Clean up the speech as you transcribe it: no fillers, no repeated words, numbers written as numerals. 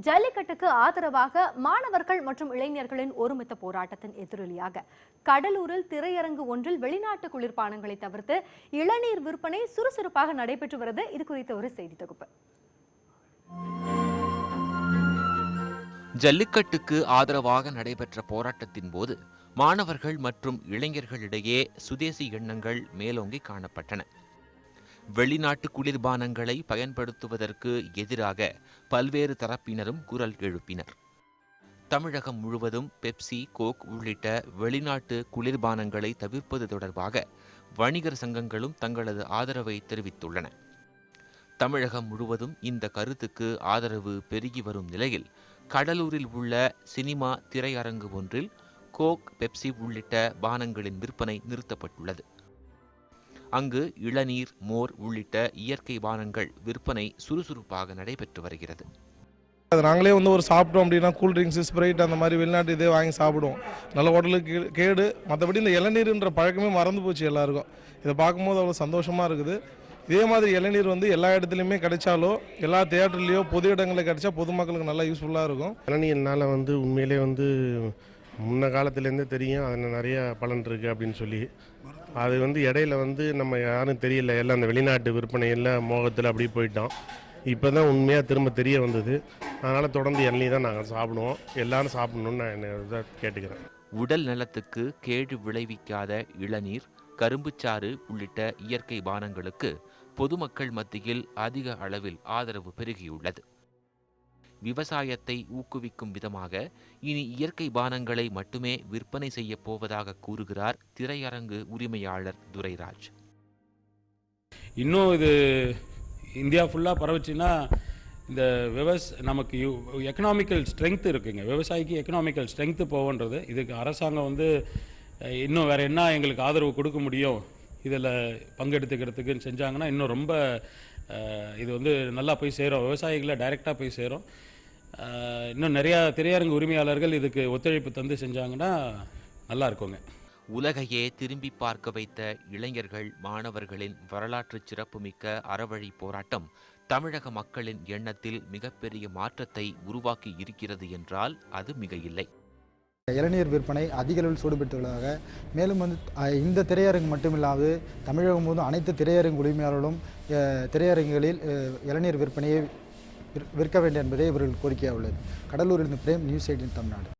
ஜல்லிக்கட்டுக்கு ஆதரவாக மாணவர்கள் மற்றும் இளைஞர்களின் ஒருமித்த போராட்டத்தின் எதிரொலியாக கடலூரில் திரையரங்கு ஒன்றில் வெளிநாட்டு குளிர்பானங்களை தவிர்த்து இளநீர் விற்பனை சுறுசுறுப்பாக நடைபெற்று வருது. இது குறித்த ஒரு செய்தி தொகுப்பு. ஜல்லிக்கட்டுக்கு ஆதரவாக நடைபெற்ற போராட்டத்தின் போது மாணவர்கள் மற்றும் இளைஞர்களிடையே சுதேசி எண்ணங்கள் மேலோங்கி காணப்பட்டன. வெளிநாட்டு குளிர்பானங்களை பயன்படுத்துவதற்கு எதிராக பல்வேறு தரப்பினரும் குரல் எழுப்பினர். தமிழகம் முழுவதும் பெப்சி, கோக் உள்ளிட்ட வெளிநாட்டு குளிர்பானங்களை தவிர்ப்பது தொடர்பாக வணிகர் சங்கங்களும் தங்களது ஆதரவை தெரிவித்துள்ளன. தமிழகம் முழுவதும் இந்த கருத்துக்கு ஆதரவு பெருகி வரும் நிலையில் கடலூரில் உள்ள சினிமா திரையரங்கு ஒன்றில் கோக், பெப்சி உள்ளிட்ட பானங்களின் விற்பனை நிறுத்தப்பட்டுள்ளது. அங்கு இளநீர், மோர் உள்ளிட்ட இயற்கை பானங்கள் விற்பனை சுறுசுறுப்பாக நடைபெற்று வருகிறது. நாங்களே ஒரு சாப்பிட்டோம் அப்படின்னா கூல்ட்ரிங்க்ஸ், ஸ்ப்ரைட் அந்த மாதிரி வெளிநாட்டு இதே வாங்கி சாப்பிடுவோம். நல்ல உடலுக்கு கேடு. மற்றபடி இந்த இளநீர்ன்ற பழக்கமே மறந்து போச்சு எல்லாருக்கும். இதை பார்க்கும்போது அவ்வளோ சந்தோஷமாக இருக்குது. இதே மாதிரி இளநீர் எல்லா இடத்துலையுமே கிடைச்சாலோ, எல்லா தியேட்டர்லேயோ, பொது இடங்களில் கிடைச்சா பொதுமக்களுக்கு நல்லா யூஸ்ஃபுல்லாக இருக்கும். இளநீர்னால் உண்மையிலே முன்ன காலத்துலேருந்தே தெரியும் அதில் நிறைய பலன் இருக்குது அப்படின்னு சொல்லி. அது இடையில நம்ம யாரும் தெரியல, எல்லாம் அந்த வெளிநாட்டு விற்பனை எல்லாம் மோகத்தில் அப்படி போயிட்டோம். இப்போ தான் உண்மையாக திரும்ப தெரிய வந்தது. அதனால் தொடர்ந்து இளநீர் தான் நாங்கள் சாப்பிடுவோம். எல்லாரும் சாப்பிடணும்னு நான் என்ன கேட்டுக்கிறேன். உடல் நலத்துக்கு கேடு விளைவிக்காத இளநீர், கரும்புச்சாறு உள்ளிட்ட இயற்கை பானங்களுக்கு பொதுமக்கள் மத்தியில் அதிக அளவில் ஆதரவு பெருகியுள்ளது. விவசாயத்தை ஊக்குவிக்கும் விதமாக இனி இயற்கை பானங்களை மட்டுமே விற்பனை செய்ய போவதாக கூறுகிறார் திரையரங்கு உரிமையாளர் துரைராஜ். இன்னும் இது இந்தியா ஃபுல்லாக பரவச்சுன்னா இந்த நமக்கு எக்கனாமிக்கல் ஸ்ட்ரென்த் இருக்குங்க. விவசாயிக்கு எக்கனாமிக்கல் ஸ்ட்ரென்த்து போகன்றது. இதுக்கு அரசாங்கம் இன்னும் வேறு என்ன எங்களுக்கு ஆதரவு கொடுக்க முடியும், இதில் பங்கெடுத்துக்கிறதுக்குன்னு செஞ்சாங்கன்னா இன்னும் ரொம்ப இது நல்லா போய் சேரும், விவசாயிகளை டைரெக்டாக போய் சேரும். இன்னும் நிறையா திரையரங்கு உரிமையாளர்கள் இதுக்கு ஒத்துழைப்பு தந்து செஞ்சாங்கன்னா நல்லா இருக்குங்க. உலகையே திரும்பி பார்க்க வைத்த இளைஞர்கள், மாணவர்களின் வரலாற்று சிறப்புமிக்க அறவழி போராட்டம் தமிழக மக்களின் எண்ணத்தில் மிகப்பெரிய மாற்றத்தை உருவாக்கி இருக்கிறது என்றால் அது மிக இல்லை. இளநீர் விற்பனை அதிக அளவில் சூடுபட்டுள்ளதாக, மேலும் இந்த திரையரங்கு மட்டுமில்லாது தமிழகம் முழுவதும் அனைத்து திரையரங்கு உரிமையாளர்களும் திரையரங்குகளில் இளநீர் விற்பனையை விற்க வேண்டும் என்பதே இவர்கள் கோரிக்கையாக உள்ளது. கடலூரிலிருந்து பிரேம், நியூஸ் 18 தமிழ்நாடு.